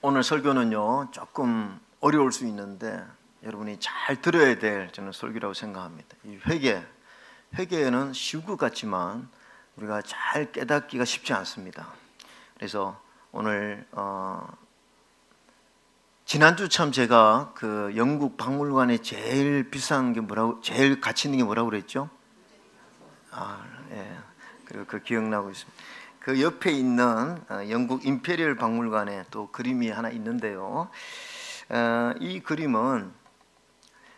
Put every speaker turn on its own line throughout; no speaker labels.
오늘 설교는요 조금 어려울 수 있는데 여러분이 잘 들어야 될 저는 설교라고 생각합니다. 이 회개는 쉬울 것 같지만 우리가 잘 깨닫기가 쉽지 않습니다. 그래서 오늘 지난주 참 제가 그 영국 박물관에 제일 비싼 게 뭐라고, 제일 가치 있는 게 뭐라고 그랬죠? 예, 그 기억나고 있습니다. 그 옆에 있는 영국 임페리얼 박물관에 또 그림이 하나 있는데요. 이 그림은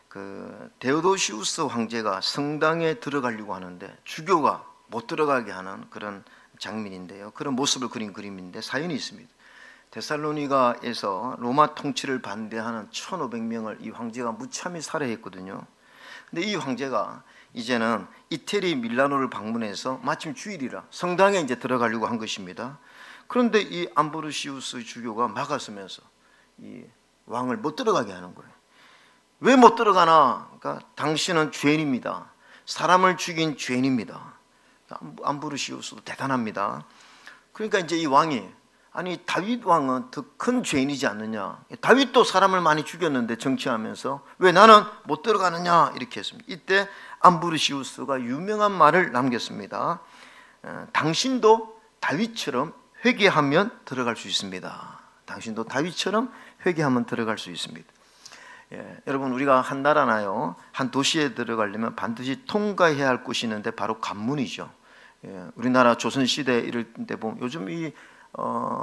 그 데오도시우스 황제가 성당에 들어가려고 하는데 주교가 못 들어가게 하는 그런 장면인데요. 그런 모습을 그린 그림인데 사연이 있습니다. 데살로니가에서 로마 통치를 반대하는 1500명을 이 황제가 무참히 살해했거든요. 근데 이 황제가 이제는 이태리 밀라노를 방문해서 마침 주일이라 성당에 이제 들어가려고 한 것입니다. 그런데 이 암브로시우스 주교가 막아서면서 이 왕을 못 들어가게 하는 거예요. 왜 못 들어가나? 그러니까 당신은 죄인입니다. 사람을 죽인 죄인입니다. 암브로시우스도 대단합니다. 그러니까 이제 이 왕이, 아니 다윗 왕은 더 큰 죄인이지 않느냐, 다윗도 사람을 많이 죽였는데 정치하면서 왜 나는 못 들어가느냐 이렇게 했습니다. 이때 암브로시우스가 유명한 말을 남겼습니다. 당신도 다윗처럼 회개하면 들어갈 수 있습니다. 당신도 다윗처럼 회개하면 들어갈 수 있습니다. 여러분, 우리가 한 나라나요 한 도시에 들어가려면 반드시 통과해야 할 곳이 있는데 바로 관문이죠. 우리나라 조선시대 이럴 때 보면 요즘 이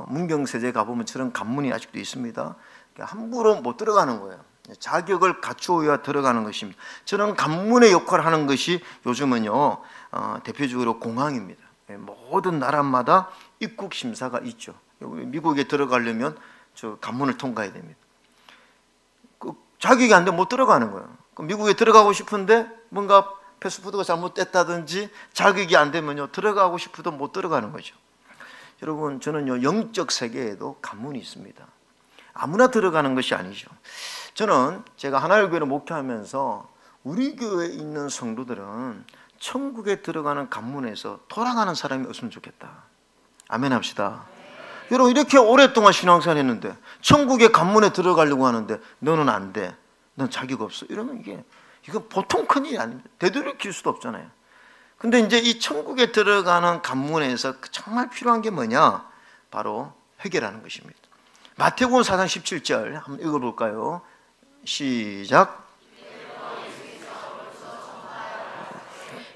문경세제 가보면 저런 관문이 아직도 있습니다. 함부로 못 들어가는 거예요. 자격을 갖추어야 들어가는 것입니다. 저는 관문의 역할을 하는 것이 요즘은요 대표적으로 공항입니다. 모든 나라마다 입국 심사가 있죠. 미국에 들어가려면 저 관문을 통과해야 됩니다. 자격이 안 되면 못 들어가는 거예요. 미국에 들어가고 싶은데 뭔가 패스포드가 잘못됐다든지 자격이 안 되면요 들어가고 싶어도 못 들어가는 거죠. 여러분, 저는요 영적 세계에도 관문이 있습니다. 아무나 들어가는 것이 아니죠. 저는 제가 하나의 교회를 목회하면서 우리 교회에 있는 성도들은 천국에 들어가는 관문에서 돌아가는 사람이 없으면 좋겠다. 아멘 합시다. 여러분, 이렇게 오랫동안 신앙생활 했는데 천국의 관문에 들어가려고 하는데 너는 안 돼, 넌 자격 없어, 이러면 이건 보통 큰일이 아닙니다. 되돌이킬 수도 없잖아요. 근데 이제 이 천국에 들어가는 관문에서 정말 필요한 게 뭐냐? 바로 회개라는 것입니다. 마태복음 4장 17절 한번 읽어볼까요? 시작.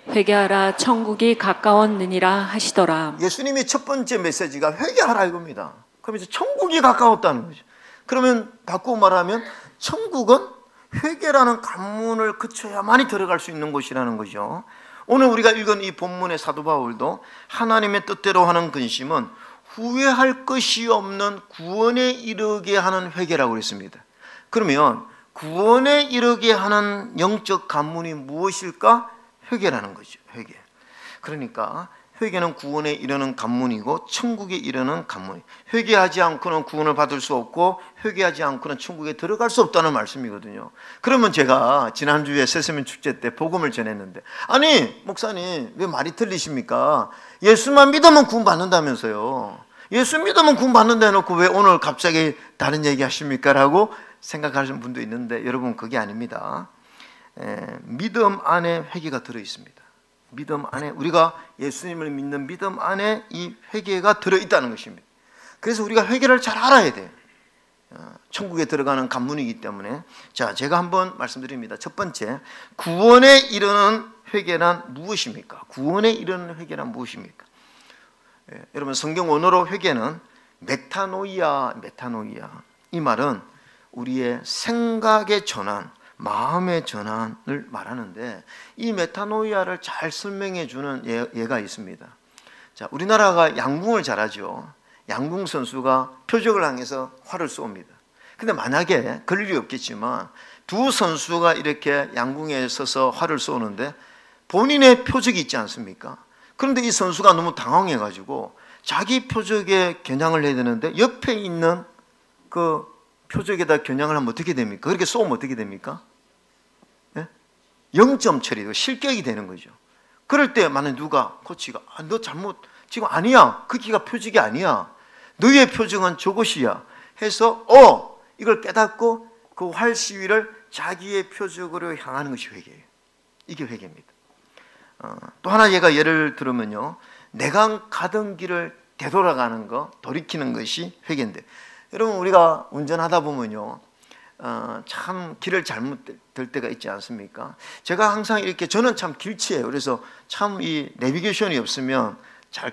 회개하라, 천국이 가까웠느니라 하시더라.
예수님이 첫 번째 메시지가 회개하라 이겁니다. 그럼 이제 천국이 가까웠다는 거죠. 그러면 바꾸고 말하면 천국은 회개라는 관문을 거쳐야만이 들어갈 수 있는 곳이라는 거죠. 오늘 우리가 읽은 이 본문의 사도 바울도 하나님의 뜻대로 하는 근심은 후회할 것이 없는 구원에 이르게 하는 회개라고 했습니다. 그러면 구원에 이르게 하는 영적 관문이 무엇일까? 회개라는 거죠. 회개. 그러니까 회개는 구원에 이르는 관문이고 천국에 이르는 관문이. 회개하지 않고는 구원을 받을 수 없고 회개하지 않고는 천국에 들어갈 수 없다는 말씀이거든요. 그러면 제가 지난주에 세세민 축제 때 복음을 전했는데, 아니 목사님 왜 말이 틀리십니까? 예수만 믿으면 구원 받는다면서요. 예수 믿으면 구원 받는다 해놓고 왜 오늘 갑자기 다른 얘기 하십니까? 라고 생각하시는 분도 있는데, 여러분 그게 아닙니다. 믿음 안에 회개가 들어있습니다. 믿음 안에, 우리가 예수님을 믿는 믿음 안에 이 회개가 들어있다는 것입니다. 그래서 우리가 회개를 잘 알아야 돼요. 천국에 들어가는 관문이기 때문에. 자, 제가 한번 말씀드립니다. 첫 번째, 구원에 이르는 회개란 무엇입니까? 구원에 이르는 회개란 무엇입니까? 여러분, 성경 원어로 회개는 메타노이아. 이 말은 우리의 생각의 전환, 마음의 전환을 말하는데, 이 메타노이아를 잘 설명해 주는 예가 있습니다. 자, 우리나라가 양궁을 잘하죠. 양궁 선수가 표적을 향해서 활을 쏘습니다. 근데 만약에 그럴 일이 없겠지만 두 선수가 이렇게 양궁에 서서 활을 쏘는데 본인의 표적이 있지 않습니까? 그런데 이 선수가 너무 당황해 가지고 자기 표적에 겨냥을 해야 되는데 옆에 있는 그 표적에다 겨냥을 하면 어떻게 됩니까? 그렇게 쏘면 어떻게 됩니까? 0점 처리도 실격이 되는 거죠. 그럴 때 만약 누가, 코치가 너 잘못, 지금 아니야, 그 키가 표적이 아니야, 너의 표적은 저것이야 해서 이걸 깨닫고 그 활 시위를 자기의 표적으로 향하는 것이 회개예요. 이게 회개입니다. 또 하나 예를 들으면요, 내가 가던 길을 되돌아가는 거, 돌이키는 것이 회개인데, 여러분 우리가 운전하다 보면요, 참 길을 잘못 들 때가 있지 않습니까? 제가 항상 이렇게, 저는 참 길치예요. 그래서 참 이 내비게이션이 없으면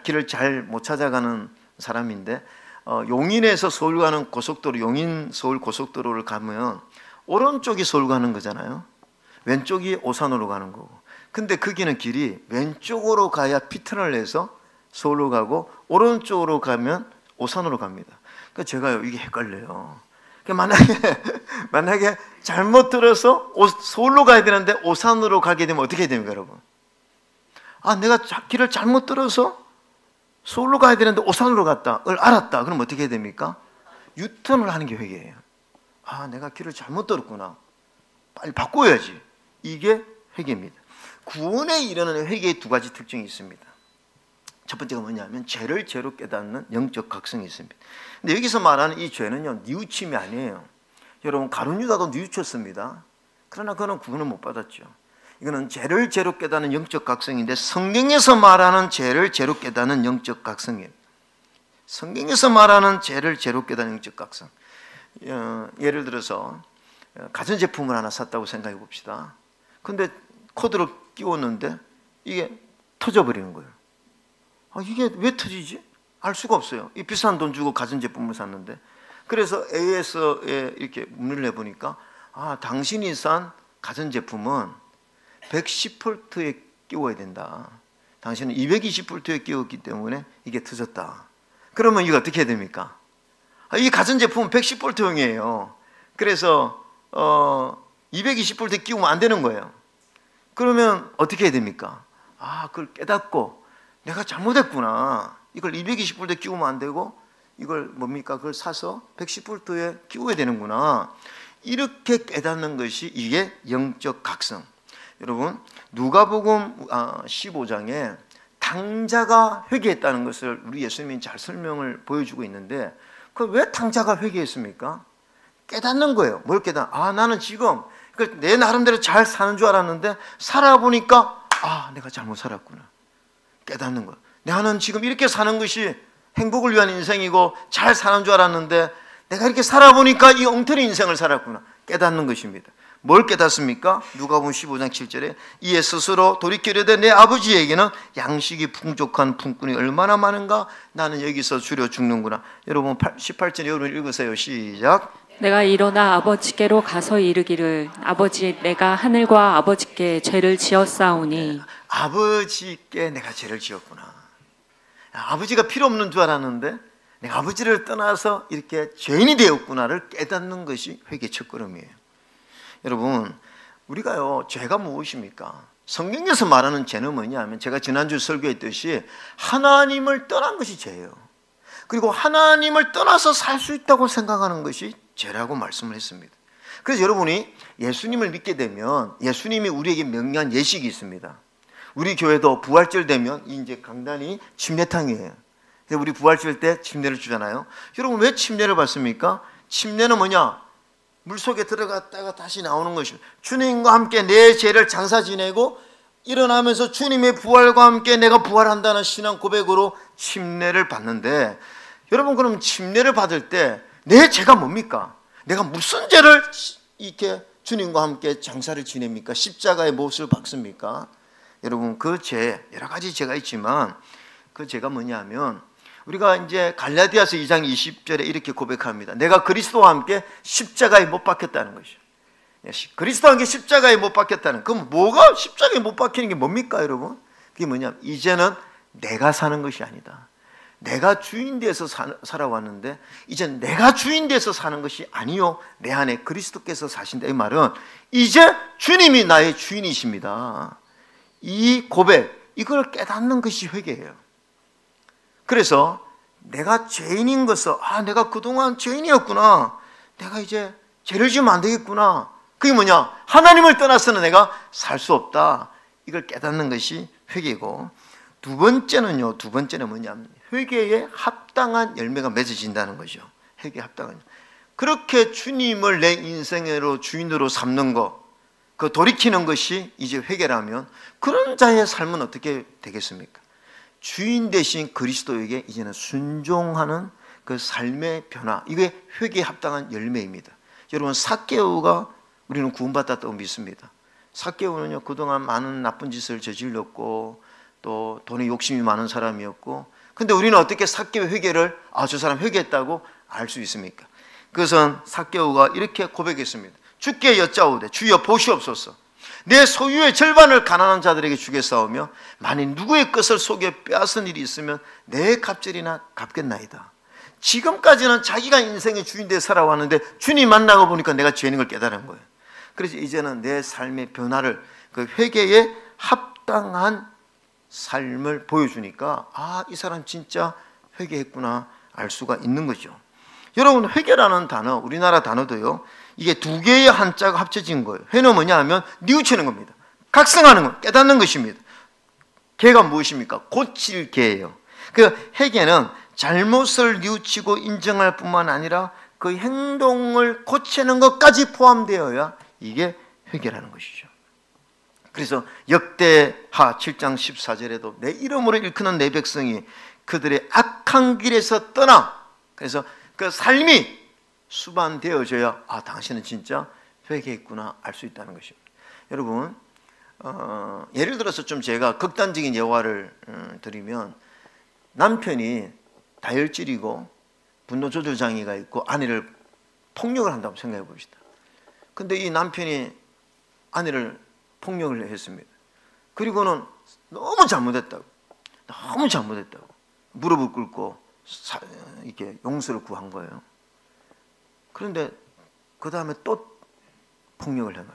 길을 잘 못 찾아가는 사람인데, 용인에서 서울 가는 고속도로, 용인 서울 고속도로를 가면 오른쪽이 서울 가는 거잖아요. 왼쪽이 오산으로 가는 거고. 근데 거기는 길이 왼쪽으로 가야 피턴을 내서 서울로 가고 오른쪽으로 가면 오산으로 갑니다. 그러니까 제가요, 이게 헷갈려요. 만약에 잘못 들어서 서울로 가야 되는데 오산으로 가게 되면 어떻게 됩니까, 여러분? 내가 길을 잘못 들어서 서울로 가야 되는데 오산으로 갔다를 알았다. 그럼 어떻게 해야 됩니까? 유턴을 하는 게 회개예요. 내가 길을 잘못 들었구나. 빨리 바꿔야지. 이게 회개입니다. 구원에 이르는 회개의 두 가지 특징이 있습니다. 첫 번째가 뭐냐면 죄를 죄로 깨닫는 영적 각성이 있습니다. 근데 여기서 말하는 이 죄는요, 뉘우침이 아니에요. 여러분, 가룟 유다도 뉘우쳤습니다. 그러나 그는 구원을 못 받았죠. 이거는 죄를 죄로 깨닫는 영적 각성인데, 성경에서 말하는 죄를 죄로 깨닫는 영적 각성이에요. 성경에서 말하는 죄를 죄로 깨닫는 영적 각성. 예를 들어서 가전제품을 하나 샀다고 생각해 봅시다. 근데 코드를 끼웠는데 이게 터져버리는 거예요. 이게 왜 터지지? 알 수가 없어요. 이 비싼 돈 주고 가전제품을 샀는데. 그래서 AS에 이렇게 문의를 해보니까, 당신이 산 가전제품은 110V에 끼워야 된다. 당신은 220V에 끼웠기 때문에 이게 터졌다. 그러면 이거 어떻게 해야 됩니까? 이 가전제품은 110V용이에요. 그래서 220V 끼우면 안 되는 거예요. 그러면 어떻게 해야 됩니까? 그걸 깨닫고 내가 잘못했구나. 이걸 220V 끼우면 안 되고 이걸 그걸 사서 110V에 끼워야 되는구나. 이렇게 깨닫는 것이 이게 영적 각성. 여러분, 누가복음 15장에 탕자가 회개했다는 것을 우리 예수님이 잘 설명을 보여주고 있는데, 왜 탕자가 회개했습니까? 깨닫는 거예요. 뭘 나는 지금 내 나름대로 잘 사는 줄 알았는데 살아보니까 내가 잘못 살았구나. 깨닫는 거예요. 나는 지금 이렇게 사는 것이 행복을 위한 인생이고 잘 사는 줄 알았는데 내가 이렇게 살아보니까 이 엉터리 인생을 살았구나. 깨닫는 것입니다. 뭘 깨닫습니까? 누가복음 15장 7절에 이에 스스로 돌이키려되 내 아버지에게는 양식이 풍족한 품꾼이 얼마나 많은가. 나는 여기서 줄여 죽는구나. 여러분 18절 여러분 읽으세요. 시작.
내가 일어나 아버지께로 가서 이르기를 아버지, 내가 하늘과 아버지께 죄를 지었사오니.
아버지께 내가 죄를 지었구나. 아버지가 필요 없는 줄 알았는데 내가 아버지를 떠나서 이렇게 죄인이 되었구나를 깨닫는 것이 회개의 첫걸음이에요. 여러분, 우리가요, 죄가 무엇입니까? 성경에서 말하는 죄는 뭐냐면, 제가 지난주 설교했듯이 하나님을 떠난 것이 죄예요. 그리고 하나님을 떠나서 살 수 있다고 생각하는 것이 죄라고 말씀을 했습니다. 그래서 여러분이 예수님을 믿게 되면 예수님이 우리에게 명령한 예식이 있습니다. 우리 교회도 부활절 되면 이제 강단이 침례탕이에요. 그래서 우리 부활절 때 침례를 주잖아요. 여러분, 왜 침례를 받습니까? 침례는 뭐냐? 물속에 들어갔다가 다시 나오는 것입니다. 주님과 함께 내 죄를 장사 지내고 일어나면서 주님의 부활과 함께 내가 부활한다는 신앙 고백으로 침례를 받는데, 여러분, 그럼 침례를 받을 때 내 죄가 뭡니까? 내가 무슨 죄를 이렇게 주님과 함께 장사를 지냅니까? 십자가의 못을 박습니까? 여러분, 그 죄, 여러 가지 죄가 있지만 그 죄가 뭐냐면, 우리가 이제 갈라디아서 2장 20절에 이렇게 고백합니다. 내가 그리스도와 함께 십자가에 못 박혔다는 것이죠. 그리스도와 함께 십자가에 못 박혔다는, 그럼 뭐가 십자가에 못 박히는 게 뭡니까, 여러분? 그게 뭐냐면, 이제는 내가 사는 것이 아니다. 내가 주인 돼서 살아왔는데 이제 내가 주인 돼서 사는 것이 아니요, 내 안에 그리스도께서 사신다. 이 말은 이제 주님이 나의 주인이십니다. 이 고백, 이걸 깨닫는 것이 회개예요. 그래서 내가 죄인인 것을, 내가 그동안 죄인이었구나, 내가 이제 죄를 지으면 안 되겠구나, 그게 뭐냐? 하나님을 떠나서는 내가 살 수 없다. 이걸 깨닫는 것이 회개고, 두 번째는 뭐냐면 회개에 합당한 열매가 맺어진다는 거죠. 회개에 합당한. 그렇게 주님을 내 인생으로 주인으로 삼는 것, 그 돌이키는 것이 이제 회개라면 그런 자의 삶은 어떻게 되겠습니까? 주인 대신 그리스도에게 이제는 순종하는 그 삶의 변화, 이게 회개에 합당한 열매입니다. 여러분, 삭개오가 우리는 구원받았다고 믿습니다. 삭개오는요, 그동안 많은 나쁜 짓을 저질렀고 또 돈에 욕심이 많은 사람이었고, 근데 우리는 어떻게 삭개오 회개를 저 사람 회개했다고 알 수 있습니까? 그것은 삭개오가 이렇게 고백했습니다. 주께 여짜오되 주여 보시옵소서, 내 소유의 절반을 가난한 자들에게 주겠사오며 만일 누구의 것을 속여 빼앗은 일이 있으면 내 갑절이나 갚겠나이다. 지금까지는 자기가 인생의 주인 되어 살아왔는데 주님 만나고 보니까 내가 죄인 걸 깨달은 거예요. 그래서 이제는 내 삶의 변화를, 그 회개에 합당한 삶을 보여주니까 이 사람 진짜 회개했구나 알 수가 있는 거죠. 여러분, 회개라는 단어, 우리나라 단어도요, 이게 두 개의 한자가 합쳐진 거예요. 회는 뭐냐 하면 뉘우치는 겁니다. 각성하는 것, 깨닫는 것입니다. 개가 무엇입니까? 고칠 개예요. 그 회개는 잘못을 뉘우치고 인정할 뿐만 아니라 그 행동을 고치는 것까지 포함되어야 이게 회개라는 것이죠. 그래서 역대하 7장 14절에도 내 이름으로 일컫는 내 백성이 그들의 악한 길에서 떠나, 그래서 그 삶이 수반되어져야 당신은 진짜 회개했구나 알 수 있다는 것입니다. 여러분, 예를 들어서 좀 제가 극단적인 예화를 드리면, 남편이 다혈질이고 분노 조절 장애가 있고 아내를 폭력을 한다고 생각해 봅시다. 근데 이 남편이 아내를 폭력을 했습니다. 그리고는 너무 잘못했다고 무릎을 꿇고 이렇게 용서를 구한 거예요. 그런데 그 다음에 또 폭력을 행해요.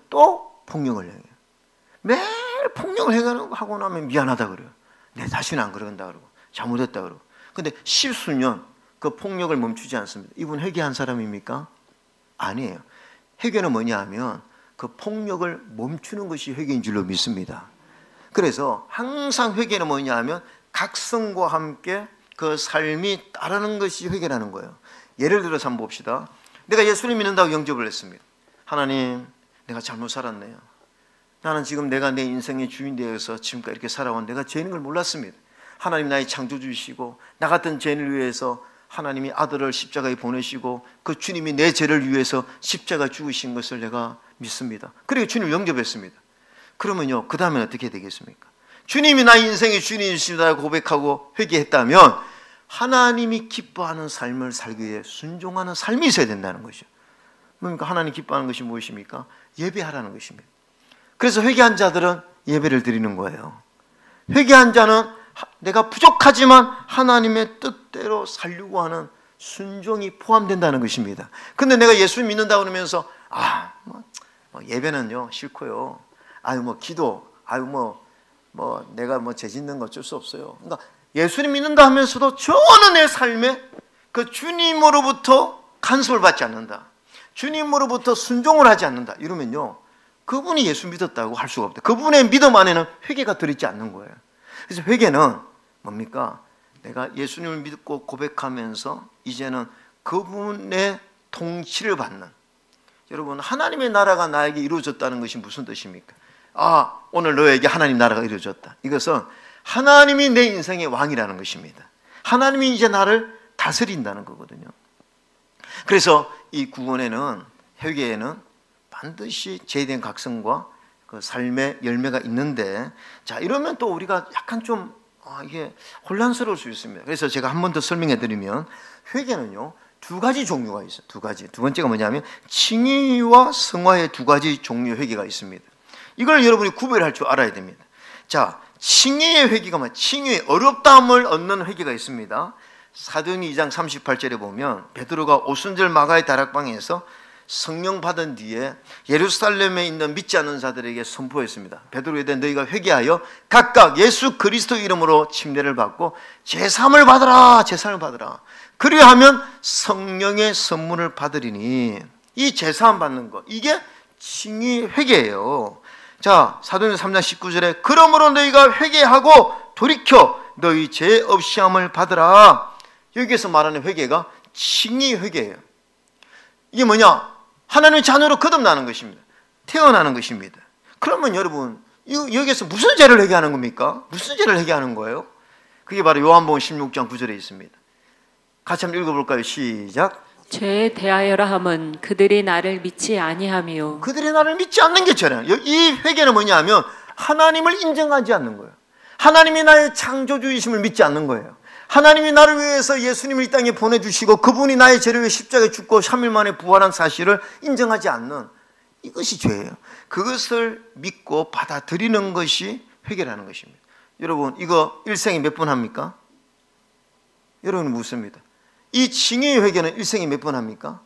또 폭력을 행해요. 매일 폭력을 하고 나면 미안하다 그래요. 내 다시는 안 그런다 그러고 잘못했다 그러고. 근데 십수년 그 폭력을 멈추지 않습니다. 이분 회개한 사람입니까? 아니에요. 회개는 뭐냐 하면 그 폭력을 멈추는 것이 회개인 줄로 믿습니다. 그래서 항상 회개는 뭐냐 하면 각성과 함께 그 삶이 따르는 것이 회개라는 거예요. 예를 들어서 한번 봅시다. 내가 예수님 믿는다고 영접을 했습니다. 하나님, 내가 잘못 살았네요. 나는 지금 내가 내 인생의 주인 되어서 지금까지 이렇게 살아온 내가 죄인인 걸 몰랐습니다. 하나님 나의 창조주이시고 나 같은 죄인을 위해서 하나님이 아들을 십자가에 보내시고 그 주님이 내 죄를 위해서 십자가 죽으신 것을 내가 믿습니다. 그리고 주님을 영접했습니다. 그러면요, 그 다음엔 어떻게 되겠습니까? 주님이 나의 인생의 주인이시다고 고백하고 회개했다면 하나님이 기뻐하는 삶을 살기 위해 순종하는 삶이 있어야 된다는 것이죠. 그러니까 하나님 기뻐하는 것이 무엇입니까? 예배하라는 것입니다. 그래서 회개한 자들은 예배를 드리는 거예요. 회개한 자는 내가 부족하지만 하나님의 뜻대로 살려고 하는 순종이 포함된다는 것입니다. 근데 내가 예수 믿는다 그러면서 예배는요 싫고요. 기도 내가 죄 짓는 거 어쩔 수 없어요. 그러니까 예수님 믿는다 하면서도 전혀 내 삶에 그 주님으로부터 간섭을 받지 않는다, 주님으로부터 순종을 하지 않는다, 이러면요 그분이 예수 믿었다고 할 수가 없다. 그분의 믿음 안에는 회개가 들어있지 않는 거예요. 그래서 회개는 뭡니까? 내가 예수님을 믿고 고백하면서 이제는 그분의 통치를 받는, 여러분, 하나님의 나라가 나에게 이루어졌다는 것이 무슨 뜻입니까? 오늘 너에게 하나님 나라가 이루어졌다. 이것은 하나님이 내 인생의 왕이라는 것입니다. 하나님이 이제 나를 다스린다는 거거든요. 그래서 이 구원에는, 회개에는 반드시 제대한 각성과 그 삶의 열매가 있는데, 자, 이러면 또 우리가 약간 좀 이게 혼란스러울 수 있습니다. 그래서 제가 한 번 더 설명해 드리면, 회개는요 두 가지 종류가 있어요. 두 가지. 두 번째가 뭐냐면 칭의와 성화의 두 가지 종류의 회개가 있습니다. 이걸 여러분이 구별할 줄 알아야 됩니다. 자, 칭의의 회개가 뭐냐? 칭의의 어렵다함을 얻는 회개가 있습니다. 사도행전 2장 38절에 보면 베드로가 오순절 마가의 다락방에서 성령 받은 뒤에 예루살렘에 있는 믿지 않는 자들에게 선포했습니다. 베드로에 대해 너희가 회개하여 각각 예수 그리스도 이름으로 침례를 받고 제사함을 받으라, 제사함을 받으라. 그리하면 성령의 선물을 받으리니, 이 제사함 받는 것, 이게 칭의 회개예요. 자, 사도행전 3장 19절에 그러므로 너희가 회개하고 돌이켜 너희 죄 없이 함을 받으라. 여기에서 말하는 회개가 칭의 회개예요. 이게 뭐냐? 하나님의 자녀로 거듭나는 것입니다. 태어나는 것입니다. 그러면 여러분, 여기에서 무슨 죄를 회개하는 겁니까? 무슨 죄를 회개하는 거예요? 그게 바로 요한복음 16장 9절에 있습니다. 같이 한번 읽어볼까요? 시작.
죄에 대하여라 함은 그들이 나를 믿지 아니하며.
그들이 나를 믿지 않는 게 죄라는. 이 회개는 뭐냐면 하나님을 인정하지 않는 거예요. 하나님이 나의 창조주이심을 믿지 않는 거예요. 하나님이 나를 위해서 예수님을 이 땅에 보내주시고 그분이 나의 죄를 위해 십자가에 죽고 3일 만에 부활한 사실을 인정하지 않는, 이것이 죄예요. 그것을 믿고 받아들이는 것이 회개라는 것입니다. 여러분, 이거 일생에 몇 번 합니까? 여러분 묻습니다. 이 징의의 회개는 일생에 몇 번 합니까?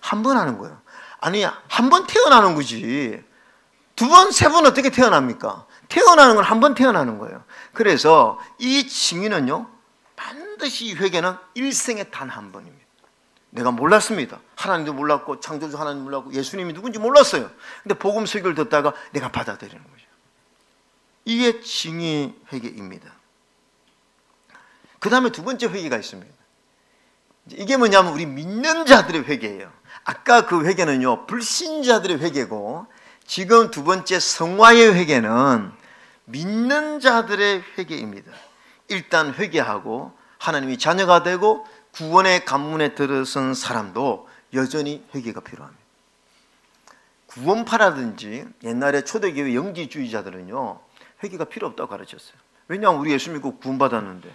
한 번 하는 거예요. 아니, 한 번 태어나는 거지. 두 번, 세 번 어떻게 태어납니까? 태어나는 건 한 번 태어나는 거예요. 그래서 이 징의는요, 반드시 이 회개는 일생에 단 한 번입니다. 내가 몰랐습니다. 하나님도 몰랐고 창조주 하나님 몰랐고 예수님이 누군지 몰랐어요. 근데 복음 설교를 듣다가 내가 받아들이는 거죠. 이게 징의 회개입니다. 그 다음에 두 번째 회개가 있습니다. 이게 뭐냐면 우리 믿는 자들의 회개예요. 아까 그 회개는요, 불신자들의 회개고, 지금 두 번째 성화의 회개는 믿는 자들의 회개입니다. 일단 회개하고 하나님이 자녀가 되고 구원의 관문에 들어선 사람도 여전히 회개가 필요합니다. 구원파라든지 옛날에 초대교회 영지주의자들은요, 회개가 필요 없다고 가르쳤어요. 왜냐하면 우리 예수 믿고 구원받았는데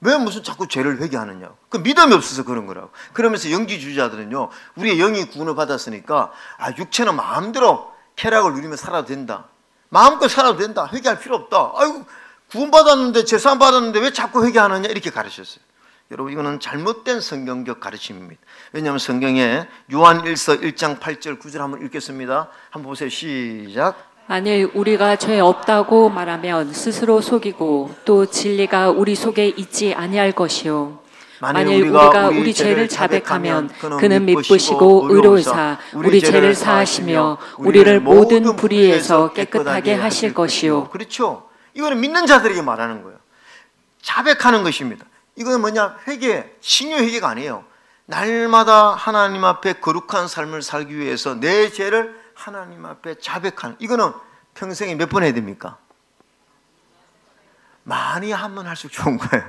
왜 무슨 자꾸 죄를 회개하느냐고. 그 믿음이 없어서 그런 거라고. 그러면서 영지주의자들은요, 우리의 영이 구원을 받았으니까 육체는 마음대로 쾌락을 누리며 살아도 된다, 마음껏 살아도 된다, 회개할 필요 없다, 아이고 구원받았는데 제사함 받았는데 왜 자꾸 회개하느냐, 이렇게 가르쳤어요. 여러분, 이거는 잘못된 성경적 가르침입니다. 왜냐하면 성경에 요한일서 1장 8절 9절 한번 읽겠습니다. 한번 보세요. 시작.
만일 우리가 죄 없다고 말하면 스스로 속이고 또 진리가 우리 속에 있지 아니할 것이요. 만일 우리가 우리 죄를 자백하면 그는 미쁘시고 의로우사 우리 죄를 사하시며 우리를 모든 불의에서 깨끗하게 하실 것이요.
그렇죠. 이거는 믿는 자들에게 말하는 거예요. 자백하는 것입니다. 이거는 뭐냐? 회개, 신유 회개가 아니에요. 날마다 하나님 앞에 거룩한 삶을 살기 위해서 내 죄를 하나님 앞에 자백하는, 이거는 평생에 몇 번 해야 됩니까? 많이 하면 할수록 좋은 거예요.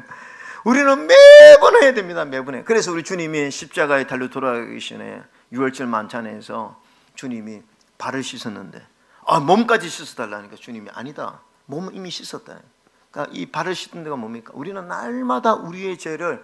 우리는 매번 해야 됩니다. 매번 해. 그래서 우리 주님이 십자가에 달려 돌아가기 전에 유월절 만찬에서 주님이 발을 씻었는데 몸까지 씻어달라니까 주님이 아니다, 몸은 이미 씻었다. 그러니까 이 발을 씻는 데가 뭡니까? 우리는 날마다 우리의 죄를,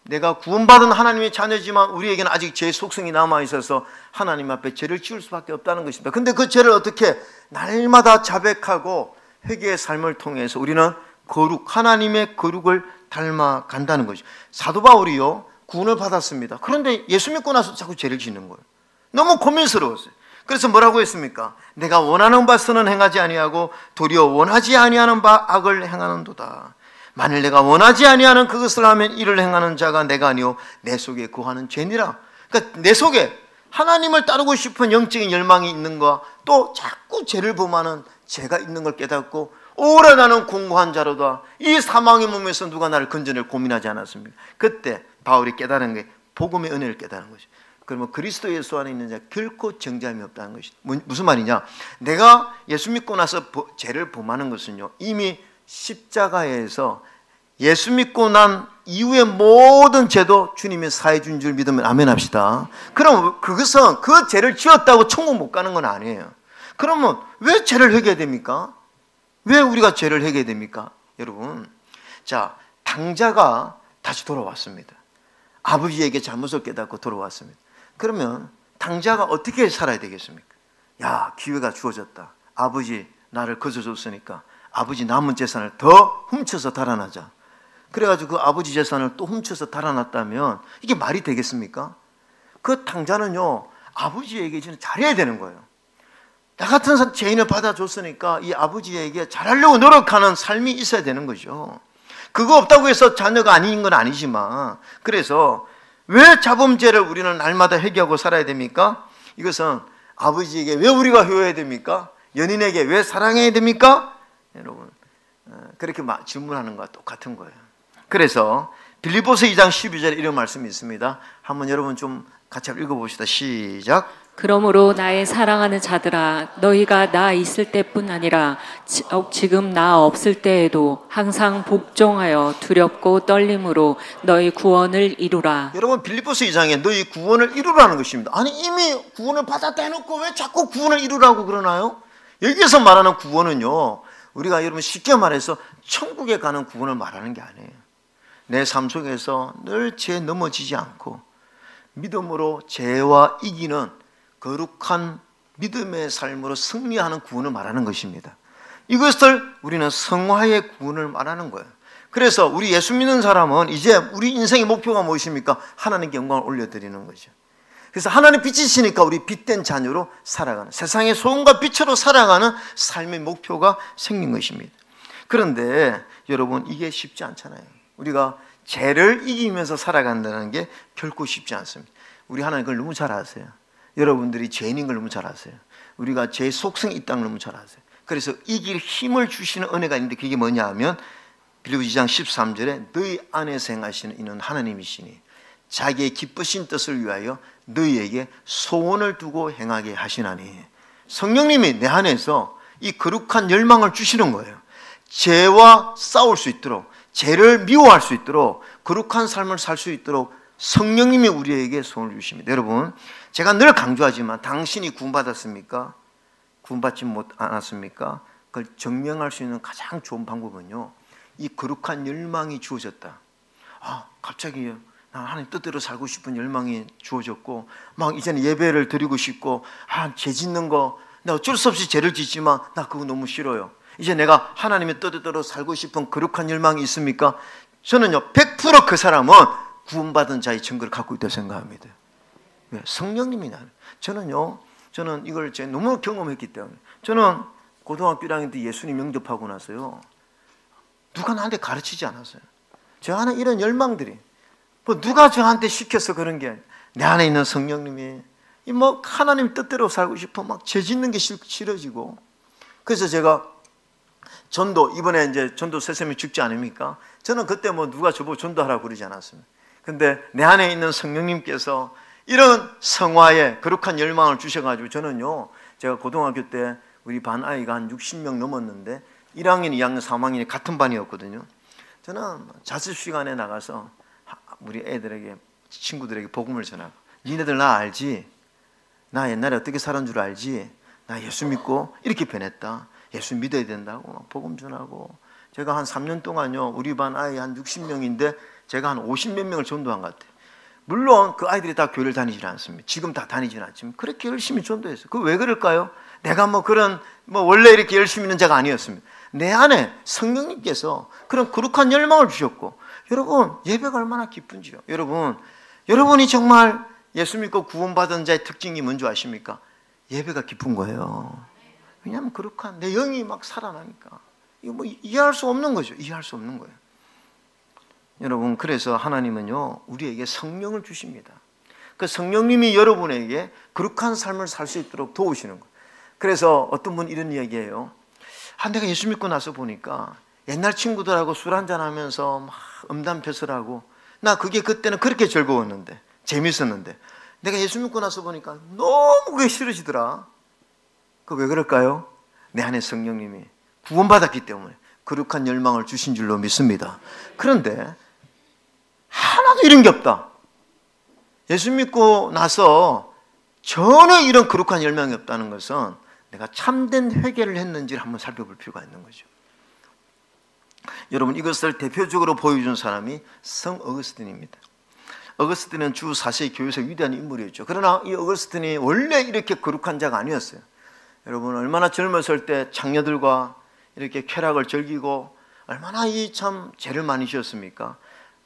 내가 구원받은 하나님의 자녀지만 우리에게는 아직 죄 속성이 남아있어서 하나님 앞에 죄를 지을 수밖에 없다는 것입니다. 근데 그 죄를 어떻게 날마다 자백하고 회개의 삶을 통해서 우리는 거룩, 하나님의 거룩을 닮아간다는 것이죠. 사도 바울이요, 구원을 받았습니다. 그런데 예수 믿고 나서 자꾸 죄를 짓는 거예요. 너무 고민스러웠어요. 그래서 뭐라고 했습니까? 내가 원하는 바서는 행하지 아니하고 도리어 원하지 아니하는 바 악을 행하는도다. 만일 내가 원하지 아니하는 그것을 하면 이를 행하는 자가 내가 아니오 내 속에 거하는 죄니라. 그러니까 내 속에 하나님을 따르고 싶은 영적인 열망이 있는 거, 또 자꾸 죄를 범하는 죄가 있는 걸 깨닫고 오래 나는 공고한 자로다, 이 사망의 몸에서 누가 나를 건져낼 고민하지 않았습니까? 그때 바울이 깨달은 게 복음의 은혜를 깨달은 것이죠. 그러면 그리스도 예수 안에 있는 자 결코 정죄함이 없다는 것이 무슨 말이냐? 내가 예수 믿고 나서 죄를 범하는 것은요, 이미 십자가에서 예수 믿고 난 이후의 모든 죄도 주님이 사해 준 줄 믿으면 아멘 합시다. 그럼 그것은 그 죄를 지었다고 천국 못 가는 건 아니에요. 그러면 왜 죄를 회개해야 됩니까? 왜 우리가 죄를 회개해야 됩니까? 여러분, 자, 당자가 다시 돌아왔습니다. 아버지에게 잘못을 깨닫고 돌아왔습니다. 그러면 당자가 어떻게 살아야 되겠습니까? 야, 기회가 주어졌다. 아버지 나를 거저줬으니까 아버지 남은 재산을 더 훔쳐서 달아나자. 그래가지고 그 아버지 재산을 또 훔쳐서 달아났다면 이게 말이 되겠습니까? 그 당자는요, 아버지에게 이제는 잘해야 되는 거예요. 나 같은 죄인을 받아줬으니까 이 아버지에게 잘하려고 노력하는 삶이 있어야 되는 거죠. 그거 없다고 해서 자녀가 아닌 건 아니지만, 그래서 왜 자범죄를 우리는 날마다 회개하고 살아야 됩니까? 이것은 아버지에게 왜 우리가 효해야 됩니까? 연인에게 왜 사랑해야 됩니까? 여러분, 그렇게 질문하는 것과 똑같은 거예요. 그래서 빌립보서 2장 12절에 이런 말씀이 있습니다. 한번 여러분 좀 같이 한번 읽어봅시다. 시작.
그러므로 나의 사랑하는 자들아, 너희가 나 있을 때뿐 아니라 지금 나 없을 때에도 항상 복종하여 두렵고 떨림으로 너희 구원을 이루라.
여러분, 빌립보서 2장에 너희 구원을 이루라는 것입니다. 아니, 이미 구원을 받았다 해놓고 왜 자꾸 구원을 이루라고 그러나요? 여기에서 말하는 구원은요, 우리가 여러분 쉽게 말해서 천국에 가는 구원을 말하는 게 아니에요. 내 삶 속에서 늘 죄에 넘어지지 않고 믿음으로 죄와 이기는 거룩한 믿음의 삶으로 승리하는 구원을 말하는 것입니다. 이것을 우리는 성화의 구원을 말하는 거예요. 그래서 우리 예수 믿는 사람은 이제 우리 인생의 목표가 무엇입니까? 하나님께 영광을 올려드리는 거죠. 그래서 하나님 빛이시니까 우리 빛된 자녀로 살아가는, 세상의 소금과 빛으로 살아가는 삶의 목표가 생긴 것입니다. 그런데 여러분, 이게 쉽지 않잖아요. 우리가 죄를 이기면서 살아간다는 게 결코 쉽지 않습니다. 우리 하나님 그걸 너무 잘 아세요. 여러분들이 죄인인 걸 너무 잘 아세요. 우리가 죄의 속성이 있다는 걸 너무 잘 아세요. 그래서 이길 힘을 주시는 은혜가 있는데 그게 뭐냐 하면 빌립보 2장 13절에 너희 안에서 행하시는 이는 하나님이시니 자기의 기쁘신 뜻을 위하여 너희에게 소원을 두고 행하게 하시나니. 성령님이 내 안에서 이 거룩한 열망을 주시는 거예요. 죄와 싸울 수 있도록, 죄를 미워할 수 있도록, 거룩한 삶을 살 수 있도록 성령님이 우리에게 소원을 주십니다. 여러분, 제가 늘 강조하지만 당신이 구원받았습니까? 구원받지 않았습니까? 그걸 증명할 수 있는 가장 좋은 방법은요, 이 거룩한 열망이 주어졌다. 갑자기 나 하나님 뜻대로 살고 싶은 열망이 주어졌고, 막 이제는 예배를 드리고 싶고, 죄 짓는 거, 나 어쩔 수 없이 죄를 짓지만 나 그거 너무 싫어요. 이제 내가 하나님의 뜻대로 살고 싶은 거룩한 열망이 있습니까? 저는요, 100% 그 사람은 구원받은 자의 증거를 갖고 있다고 생각합니다. 왜? 성령님이 나는. 저는 이걸 제가 너무 경험했기 때문에. 저는 고등학교 1학년 때 예수님 영접하고 나서요, 누가 나한테 가르치지 않았어요. 저 안에 이런 열망들이, 누가 저한테 시켜서 그런 게 내 안에 있는 성령님이 하나님 뜻대로 살고 싶어 막 죄 짓는 게 싫어지고. 그래서 제가 전도, 이번에 이제 전도 세세미 죽지 않습니까? 저는 그때 누가 저보고 전도하라고 그러지 않았습니다. 근데 내 안에 있는 성령님께서 이런 성화에 거룩한 열망을 주셔가지고, 저는요, 제가 고등학교 때 우리 반 아이가 한 60명 넘었는데 1학년, 2학년, 3학년이 같은 반이었거든요. 저는 자습 시간에 나가서 우리 애들에게, 친구들에게 복음을 전하고, 니네들 나 알지? 나 옛날에 어떻게 살은 줄 알지? 나 예수 믿고 이렇게 변했다. 예수 믿어야 된다고 막 복음 전하고. 제가 한 3년 동안요, 우리 반 아이 한 60명인데 제가 한 50몇 명을 전도한 것 같아요. 물론 그 아이들이 다 교회를 다니지는 않습니다. 지금 다 다니지는 않지만 그렇게 열심히 전도했어요. 그 왜 그럴까요? 내가 원래 이렇게 열심히 있는 자가 아니었습니다. 내 안에 성령님께서 그런 거룩한 열망을 주셨고, 여러분, 예배가 얼마나 기쁜지요. 여러분이 정말 예수 믿고 구원받은 자의 특징이 뭔지 아십니까? 예배가 기쁜 거예요. 왜냐하면 거룩한 내 영이 막 살아나니까. 이거 이해할 수 없는 거죠. 이해할 수 없는 거예요. 여러분, 그래서 하나님은요, 우리에게 성령을 주십니다. 그 성령님이 여러분에게 거룩한 삶을 살 수 있도록 도우시는 거예요. 그래서 어떤 분 이런 이야기예요. 내가 예수 믿고 나서 보니까 옛날 친구들하고 술 한잔 하면서 막 음담패설하고, 나 그게 그때는 그렇게 즐거웠는데, 재밌었는데, 내가 예수 믿고 나서 보니까 너무 그게 싫어지더라. 왜 그럴까요? 내 안에 성령님이 구원받았기 때문에 거룩한 열망을 주신 줄로 믿습니다. 그런데 하나도 이런 게 없다. 예수 믿고 나서 전혀 이런 거룩한 열망이 없다는 것은 내가 참된 회개를 했는지를 한번 살펴볼 필요가 있는 거죠. 여러분, 이것을 대표적으로 보여준 사람이 성 어거스틴입니다. 어거스틴은 주 4세기 교회에서 위대한 인물이었죠. 그러나 이 어거스틴이 원래 이렇게 거룩한 자가 아니었어요. 여러분, 얼마나 젊었을 때 장녀들과 이렇게 쾌락을 즐기고 얼마나 참 죄를 많이 지었습니까?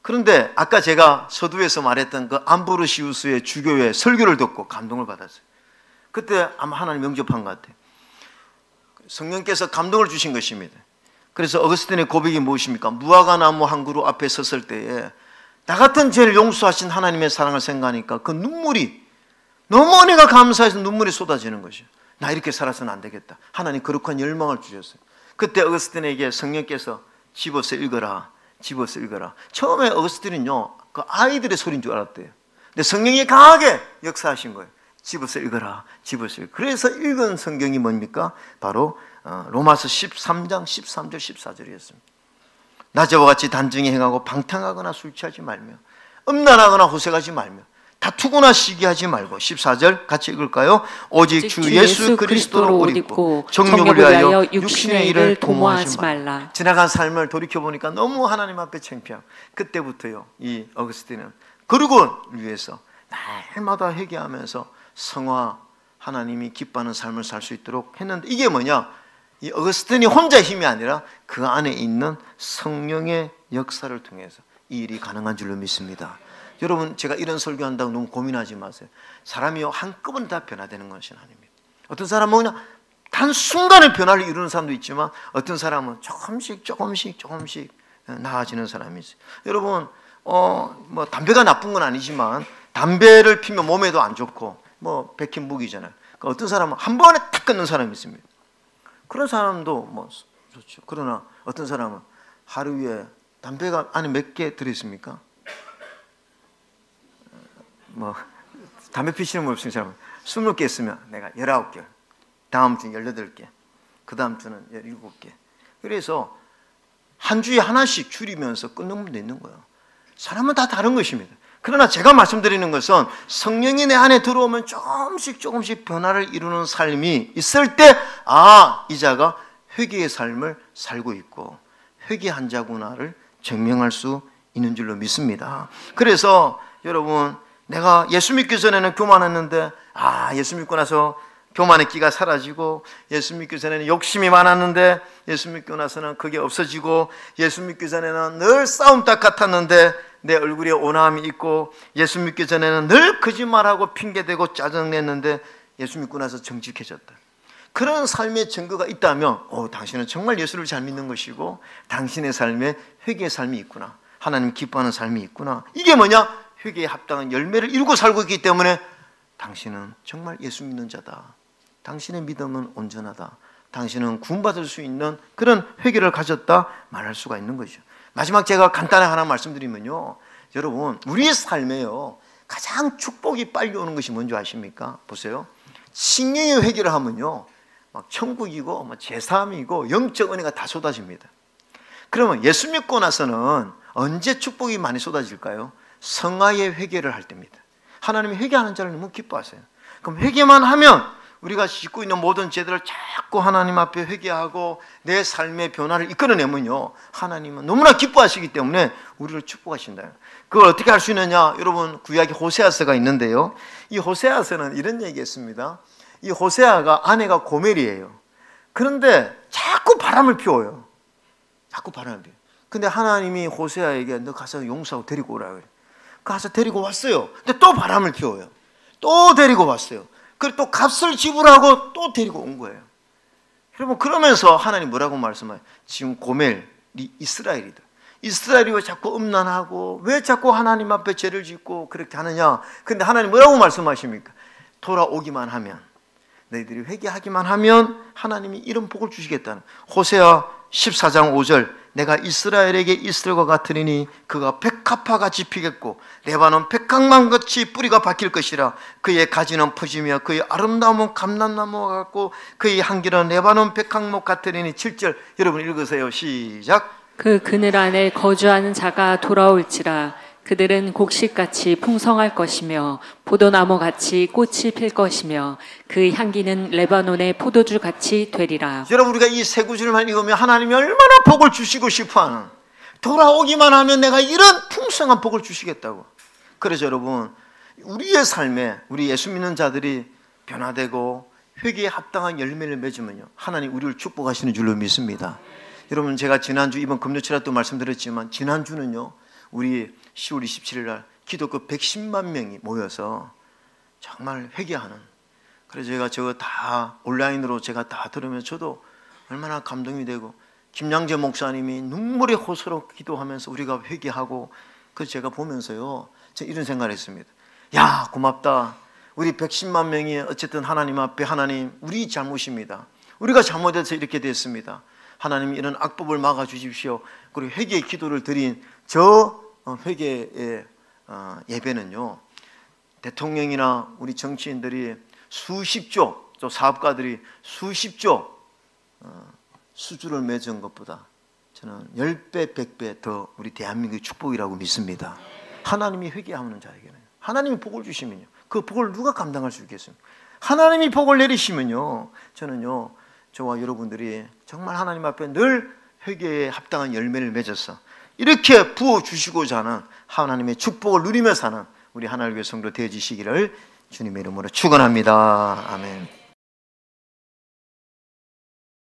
그런데 아까 제가 서두에서 말했던 그 암브로시우스의 주교의 설교를 듣고 감동을 받았어요. 그때 아마 하나님 영접한 것 같아요. 성령께서 감동을 주신 것입니다. 그래서 어거스틴의 고백이 무엇입니까? 무화과 나무 한 그루 앞에 섰을 때에 나 같은 죄를 용서하신 하나님의 사랑을 생각하니까 그 눈물이, 너무 은혜가 감사해서 눈물이 쏟아지는 것이죠. 나 이렇게 살아서는 안 되겠다. 하나님 거룩한 열망을 주셨어요. 그때 어거스틴에게 성령께서 집어서 읽어라. 처음에 어거스틴은요, 그 아이들의 소리인 줄 알았대요. 근데 성령이 강하게 역사하신 거예요. 집어서 읽어라. 집어서 읽어라. 그래서 읽은 성경이 뭡니까? 바로 로마서 13장 13절 14절이었습니다. 낮에와 같이 단정히 행하고 방탕하거나 술 취하지 말며 음란하거나 호색하지 말며 다투거나 시기하지 말고 14절 같이 읽을까요? 오직 주 예수 그리스도로 옷 입고 정욕을 위하여 육신의 일을 도모하지 말라. 지나간 삶을 돌이켜보니까 너무 하나님 앞에 창피하고 그때부터요 이 어거스틴은 거룩을 위해서 날마다 회개하면서 성화 하나님이 기뻐하는 삶을 살 수 있도록 했는데 이게 뭐냐? 이 어거스틴이 혼자 힘이 아니라 그 안에 있는 성령의 역사를 통해서 이 일이 가능한 줄로 믿습니다. 여러분 제가 이런 설교한다고 너무 고민하지 마세요. 사람이 한꺼번에 다 변화되는 것이 아닙니다. 어떤 사람은 그냥 단순간에 변화를 이루는 사람도 있지만 어떤 사람은 조금씩 나아지는 사람이 있어요. 여러분 뭐 담배가 나쁜 건 아니지만 담배를 피면 몸에도 안 좋고 뭐 백힌묵이잖아요. 그러니까 어떤 사람은 한 번에 탁 끊는 사람이 있습니다. 그런 사람도 뭐 좋죠. 그러나 어떤 사람은 하루에 담배가 안에 몇 개 들어있습니까? 뭐 담배 피시는 분 없으신 사람은 20개 있으면 내가 19개, 다음 주는 18개, 그 다음 주는 17개. 그래서 한 주에 하나씩 줄이면서 끊는 분도 있는 거예요. 사람은 다 다른 것입니다. 그러나 제가 말씀드리는 것은 성령이 내 안에 들어오면 조금씩 변화를 이루는 삶이 있을 때 이 자가 회개의 삶을 살고 있고 회개한 자구나를 증명할 수 있는 줄로 믿습니다. 그래서 여러분 내가 예수 믿기 전에는 교만했는데 예수 믿고 나서 교만의 끼가 사라지고 예수 믿기 전에는 욕심이 많았는데 예수 믿고 나서는 그게 없어지고 예수 믿기 전에는 늘 싸움닭 같았는데 내 얼굴에 온화함이 있고 예수 믿기 전에는 늘 거짓말하고 핑계대고 짜증냈는데 예수 믿고 나서 정직해졌다. 그런 삶의 증거가 있다면 당신은 정말 예수를 잘 믿는 것이고 당신의 삶에 회개의 삶이 있구나. 하나님 기뻐하는 삶이 있구나. 이게 뭐냐? 회개에 합당한 열매를 이루고 살고 있기 때문에 당신은 정말 예수 믿는 자다. 당신의 믿음은 온전하다. 당신은 구원받을 수 있는 그런 회개를 가졌다 말할 수가 있는 거죠. 마지막 제가 간단하게 하나 말씀드리면요, 여러분 우리의 삶에요 가장 축복이 빨리 오는 것이 뭔지 아십니까? 보세요. 신령의 회개를 하면요 막 천국이고 제사함이고 영적 은혜가 다 쏟아집니다. 그러면 예수 믿고 나서는 언제 축복이 많이 쏟아질까요? 성화의 회개를 할 때입니다. 하나님이 회개하는 자를 너무 기뻐하세요. 그럼 회개만 하면 우리가 짓고 있는 모든 죄들을 자꾸 하나님 앞에 회개하고 내 삶의 변화를 이끌어내면요 하나님은 너무나 기뻐하시기 때문에 우리를 축복하신다. 그걸 어떻게 할 수 있느냐? 여러분 구약에 호세아서가 있는데요, 이 호세아서는 이런 얘기했습니다. 이 호세아가 아내가 고멜이에요. 그런데 자꾸 바람을 피워요. 자꾸 바람을 피워요. 근데 하나님이 호세아에게 너 가서 용서하고 데리고 오라 그래요. 가서 데리고 왔어요. 근데 또 바람을 피워요. 또 데리고 왔어요. 그리고 또 값을 지불하고 또 데리고 온 거예요. 여러분 그러면서 하나님 뭐라고 말씀해요? 지금 고멜이 이스라엘이다. 이스라엘이 왜 자꾸 음란하고 왜 자꾸 하나님 앞에 죄를 짓고 그렇게 하느냐? 근데 하나님 뭐라고 말씀하십니까? 돌아오기만 하면, 너희들이 회개하기만 하면 하나님이 이런 복을 주시겠다는. 호세아 14장 5절 내가 이스라엘에게 이스라엘과 같으리니 그가 백합화같이 피겠고 레바논 백합만같이 뿌리가 박힐 것이라. 그의 가지는 퍼지며 그의 아름다움은 감람나무와 같고 그의 향기는 레바논 백합목 같으리니. 7절 여러분 읽으세요. 시작.
그 그늘 안에 거주하는 자가 돌아올지라. 그들은 곡식같이 풍성할 것이며 포도나무같이 꽃이 필 것이며 그 향기는 레바논의 포도주같이 되리라.
여러분 우리가 이 세 구절만 읽으면 하나님이 얼마나 복을 주시고 싶어하는, 돌아오기만 하면 내가 이런 풍성한 복을 주시겠다고. 그래서 여러분 우리의 삶에 우리 예수 믿는 자들이 변화되고 회개에 합당한 열매를 맺으면요 하나님 우리를 축복하시는 줄로 믿습니다. 여러분 제가 지난주 이번 금요일에도 말씀드렸지만 지난주는요 우리 10월 27일 날 기독교 110만 명이 모여서 정말 회개하는, 그래서 제가 저거 다 온라인으로 제가 다 들으면서 저도 얼마나 감동이 되고 김양재 목사님이 눈물의 호소로 기도하면서 우리가 회개하고, 그래서 제가 보면서요 제가 이런 생각을 했습니다. 야 고맙다. 우리 110만 명이 어쨌든 하나님 앞에 하나님 우리 잘못입니다. 우리가 잘못해서 이렇게 됐습니다. 하나님 이런 악법을 막아주십시오. 그리고 회개의 기도를 드린 저 회개의 예배는요 대통령이나 우리 정치인들이 수십조, 또 사업가들이 수십조 수주를 맺은 것보다 저는 10배, 100배 더 우리 대한민국의 축복이라고 믿습니다. 하나님이 회개하는 자에게는 하나님이 복을 주시면요, 그 복을 누가 감당할 수 있겠습니까? 하나님이 복을 내리시면요, 저는요, 저와 여러분들이 정말 하나님 앞에 늘 회개에 합당한 열매를 맺어서 이렇게 부어주시고자 하는 하나님의 축복을 누리며 사는 우리 하나님의 성도 되어지시기를 주님의 이름으로 축원합니다. 아멘.